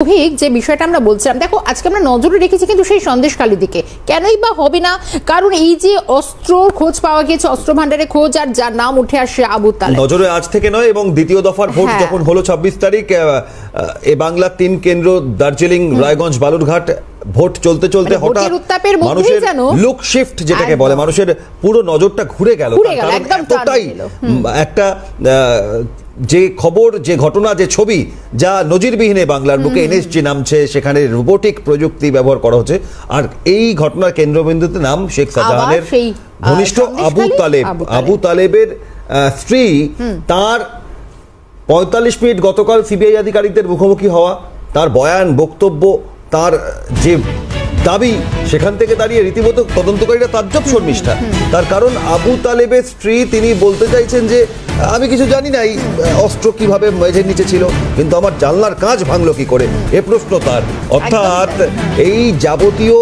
যে বিষয়টা আমরা বলছিলাম, দেখো আজকে আমরা নজরে রেখেছি কিন্তু সেই সন্দেশখালির দিকে। কেনই বা হবে না? কারণ এই যে অস্ত্র খোঁজ পাওয়া গেছে, অস্ত্র ভান্ডারে খোঁজ, আর যার নাম উঠে আসে আবু তালেব, নজরে আজ থেকে নয়, এবং দ্বিতীয় দফার ভোট যখন হলো 26 তারিখ, এ বাংলা 3 কেন্দ্র দার্জিলিং, রায়গঞ্জ, বালুরঘাট, ভোট চলতে চলতে হঠাৎ মানুষের লুক শিফট যেটাকে বলে, মানুষের পুরো নজরটা ঘুরে গেল। এতটাই একটা যে খবর, যে ঘটনা, যে ছবি, যা নজিরবিহীন বাংলার বুকে এনএসজি নামছে, সেখানে রোবোটিক প্রযুক্তি ব্যবহার করা হচ্ছে, আর এই ঘটনার কেন্দ্রবিন্দুতে নাম শেখ শাহজাহানের ঘনিষ্ঠ আবু তালেব। আবু তালেবের স্ত্রী, তার 45 মিনিট গতকাল সিবিআই আধিকারিকদের মুখোমুখি হওয়া, তার বয়ান, বক্তব্য, তার যে দাবি, সেখান থেকে দাঁড়িয়ে রীতিমতো তদন্তকারীরা তাজ্জব শর্মিষ্ঠা। তার কারণ আবু তালেবের স্ত্রী, তিনি বলতে চাইছেন যে আমি কিছু জানি না এই অস্ত্র কিভাবে মেঝের নিচে ছিল, কিন্তু আমার জানলার কাঁচ ভাঙলো কি করে, এ প্রশ্ন তার। অর্থাৎ এই যাবতীয়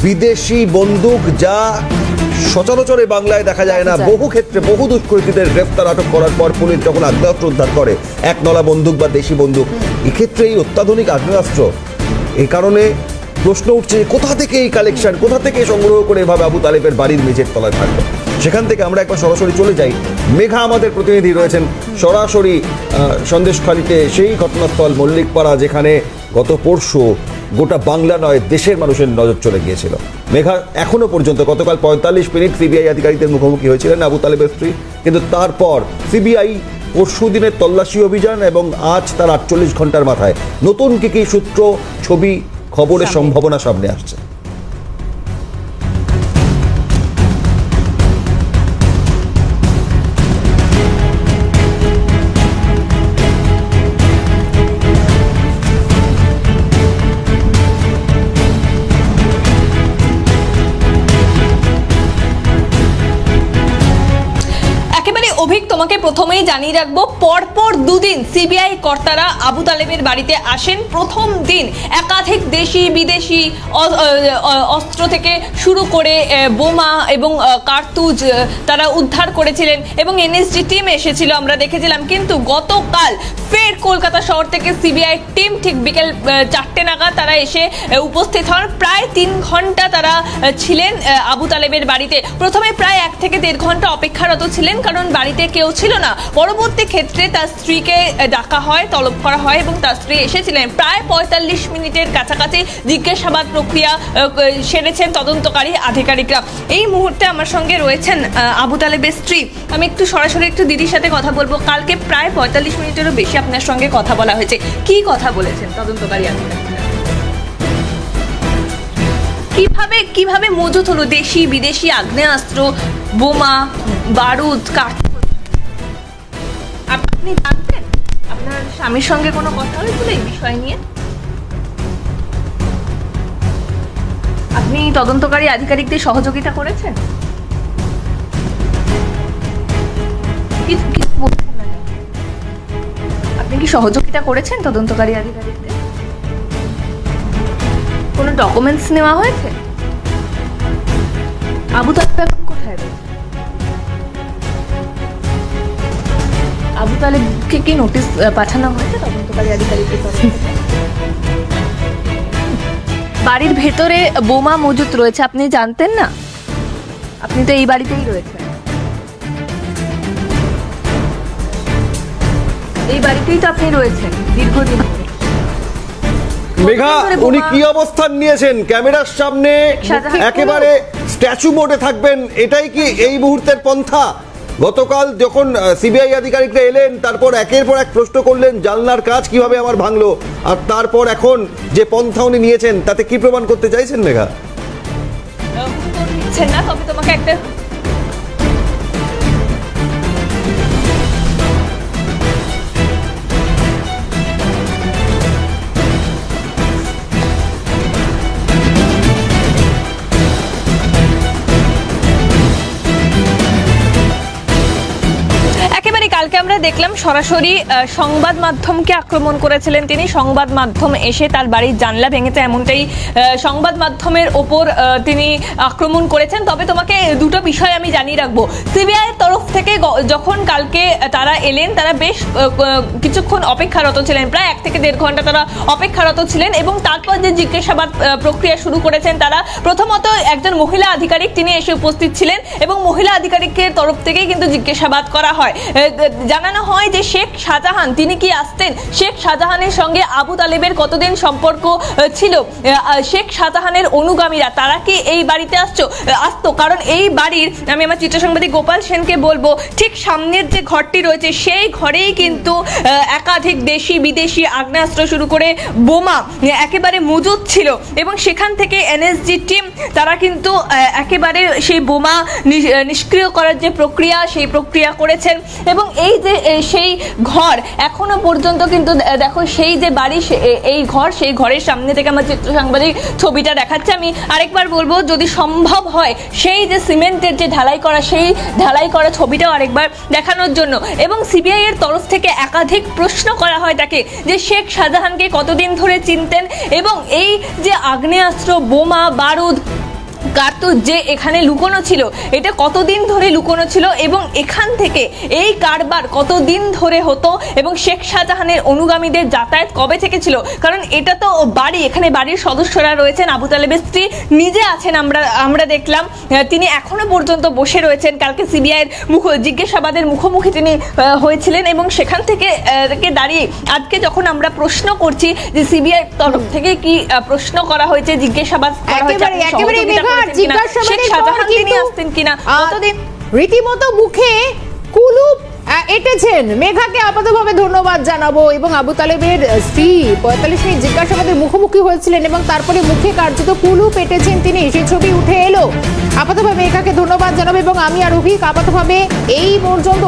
বিদেশি বন্দুক, যা সচরাচর বাংলায় দেখা যায় না, বহু ক্ষেত্রে বহু দুষ্কৃতীদের গ্রেফতার, আটক করার পর পুলিশ যখন আগ্নেয়াস্ত্র উদ্ধার করে, এক নলা বন্দুক বা দেশি বন্দুক, এক্ষেত্রে এই অত্যাধুনিক আগ্নেয়াস্ত্র, এই কারণে প্রশ্ন উঠছে কোথা থেকে এই কালেকশন, কোথা থেকে সংগ্রহ করে এভাবে আবু তালেবের বাড়ির মেঝের তলায় থাকলো। সেখান থেকে আমরা একবার সরাসরি চলে যাই, মেঘা আমাদের প্রতিনিধি রয়েছেন সরাসরি সন্দেশখালিতে, সেই ঘটনাস্থল মল্লিকপাড়া, যেখানে গত পরশু গোটা বাংলা নয়, দেশের মানুষের নজর চলে গিয়েছিল। মেঘা, এখনো পর্যন্ত গতকাল 45 মিনিট সিবিআই আধিকারিকদের মুখোমুখি হয়েছিলেন আবু তালেবের স্ত্রী, কিন্তু তারপর সিবিআই পরশু দিনের তল্লাশি অভিযান এবং আজ তার 48 ঘন্টার মাথায় নতুন কি সূত্র, ছবি, খবরের সম্ভাবনা সামনে আসছে। অভিক, তোমাকে প্রথমেই জানিয়ে রাখবো, পরপর দুদিন সিবিআই কর্তারা আবু তালেবের বাড়িতে আসেন। প্রথম দিন একাধিক দেশি বিদেশি অস্ত্র থেকে শুরু করে বোমা এবং কার্তুজ তারা উদ্ধার করেছিলেন, এবং এনএসজি টিম এসেছিল, আমরা দেখেছিলাম। কিন্তু গতকাল ফের কলকাতা শহর থেকে সিবিআই টিম ঠিক বিকেল 4টে নাগাদ তারা এসে উপস্থিত হন। প্রায় 3 ঘন্টা তারা ছিলেন আবু তালেবের বাড়িতে। প্রথমে প্রায় 1 থেকে 1.5 ঘন্টা অপেক্ষারত ছিলেন, কারণ বাড়িতে কেউ ছিল না। পরবর্তী ক্ষেত্রে তার স্ত্রীকে ডাকা হয়, তলব করা হয়, এবং তার স্ত্রী এসেছিলেন। প্রায় 45 মিনিটের কাছাকাছি জিজ্ঞাসাবাদ প্রক্রিয়া সেরেছেন তদন্তকারী আধিকারিকরা। এই মুহূর্তে আমার সঙ্গে রয়েছেন আবু তালেবের স্ত্রী। আমি একটু সরাসরি দিদির সাথে কথা বলবো। কালকে প্রায় 45 মিনিটেরও বেশি আপনার সঙ্গে কথা বলা হয়েছে, কি কথা বলেছেন তদন্তকারী আধিকারিকরা? কিভাবে মজুত হলো দেশি বিদেশি আগ্নেয়াস্ত্র, বোমা, বারুদ, কার্তুজ? আপনি জানতেন? আপনার স্বামীর সঙ্গে কোনো কথা হয়েছিল এই বিষয় নিয়ে? আপনি তদন্তকারী আধিকারিকদের সহযোগিতা করেছেন? কিছু বলছেন না? আপনি কি সহযোগিতা করেছেন তদন্তকারী আধিকারিকদের? কোনো ডকুমেন্টস নেওয়া হয়েছে? আবু তালেব এখন কোথায় রয়েছে? আবু তালেবকে কি নোটিশ পাঠানো হয়েছে তদন্তকারী আধিকারিকদের তরফ থেকে? বাড়ির ভেতরে বোমা মজুত রয়েছে, আপনি জানতেন না? আপনি তো এই বাড়িতেই রয়েছেন, এই বাড়িতেই তো আপনি রয়েছেন দীর্ঘদিন। মেঘা, উনি কি অবস্থান নিয়েছেন? ক্যামেরার সামনে একেবারে স্ট্যাচু মোডে থাকবেন, এটাই কি এই মুহূর্তের পন্থা? গতকাল যখন সিবিআই আধিকারিকরা এলেন, তারপর একের পর এক প্রশ্ন করলেন, জানলার কাজ কিভাবে আমার ভাঙলো, আর তারপর এখন যে পন্থা উনি নিয়েছেন, তাতে কি প্রমাণ করতে চাইছেন মেঘা? না, তবে তোমাকে একটা কালকে আমরা দেখলাম সরাসরি সংবাদ মাধ্যমকে আক্রমণ করেছিলেন তিনি। সংবাদ মাধ্যম এসে তার বাড়ির জানলা ভেঙেছে, এমনটাই সংবাদ মাধ্যমের ওপর তিনি আক্রমণ করেছেন। তবে তোমাকে দুটো বিষয় আমি জানিয়ে রাখবো। সিবিআইয়ের তরফ থেকে যখন কালকে তারা এলেন, তারা বেশ কিছুক্ষণ অপেক্ষারত ছিলেন, প্রায় 1 থেকে 1.5 ঘন্টা তারা অপেক্ষারত ছিলেন এবং তারপর যে জিজ্ঞাসাবাদ প্রক্রিয়া শুরু করেছেন তারা, প্রথমত একজন মহিলা আধিকারিক তিনি এসে উপস্থিত ছিলেন এবং মহিলা আধিকারিকের তরফ থেকেই কিন্তু জিজ্ঞাসাবাদ করা হয়। জানানো হয় যে শেখ শাহজাহান তিনি কি আসতেন, শেখ শাহজাহানের সঙ্গে আবু তালেবের কতদিন সম্পর্ক ছিল, শেখ শাহজাহানের অনুগামীরা তারা কি এই বাড়িতে আসতো। কারণ এই বাড়ির, আমি আমার চিত্র সাংবাদিক গোপাল সেনকে বলবো, ঠিক সামনের যে ঘরটি রয়েছে সেই ঘরেই কিন্তু একাধিক দেশি বিদেশি আগ্নেয়াস্ত্র শুরু করে বোমা একেবারে মজুদ ছিল এবং সেখান থেকে এনএসজি টিম তারা কিন্তু একেবারে সেই বোমা নিষ্ক্রিয় করার যে প্রক্রিয়া সেই প্রক্রিয়া করেছেন। এবং এই যে সেই ঘর এখনো পর্যন্ত কিন্তু দেখো, সেই যে বাড়ি এই ঘর, সেই ঘরের সামনে থেকে আমার চিত্র সাংবাদিক ছবিটা দেখাচ্ছে। আমি আরেকবার বলবো যদি সম্ভব হয় সেই যে সিমেন্টের যে ঢালাই করা, সেই ঢালাই করা ছবিটাও আরেকবার দেখানোর জন্য। এবং সিবিআই এর তরফ থেকে একাধিক প্রশ্ন করা হয় তাকে যে শেখ শাহজাহানকে কতদিন ধরে চিনতেন এবং এই যে আগ্নেয়াস্ত্র, বোমা, বারুদ, কার্তুজ যে এখানে লুকোনো ছিল এটা কতদিন ধরে লুকোনো ছিল এবং এখান থেকে এই কারবার কতদিন ধরে হতো এবং শেখ শাহজাহানের অনুগামীদের যাতায়াত কবে থেকে ছিল। কারণ এটা তো বাড়ি, এখানে বাড়ির সদস্যরা রয়েছেন, আবু তালেবের স্ত্রী নিজে আছেন, আমরা দেখলাম তিনি এখনো পর্যন্ত বসে রয়েছেন। কালকে সিবিআই এর জিজ্ঞাসাবাদের মুখোমুখি তিনি হয়েছিলেন এবং সেখান থেকে দাঁড়িয়ে আজকে যখন আমরা প্রশ্ন করছি যে সিবিআই তরফ থেকে কি প্রশ্ন করা হয়েছে, জিজ্ঞাসাবাদ করা হয়েছে, রীতিমতো মুখে কুলুপ এঁটেছেন। মেঘাকে আপাতভাবে ধন্যবাদ জানাবো। এবং আবু তালেবের স্ত্রী 45 মিনিট জিজ্ঞাসাবাদের মুখোমুখি হয়েছিলেন এবং তারপরে মুখে কার্যত কুলুপ এঁটেছেন তিনি, সেই ছবি উঠে এলো। আপাতভাবে মেঘাকে ধন্যবাদ জানাবো এবং আমি আর অভিক আপাতভাবে এই পর্যন্ত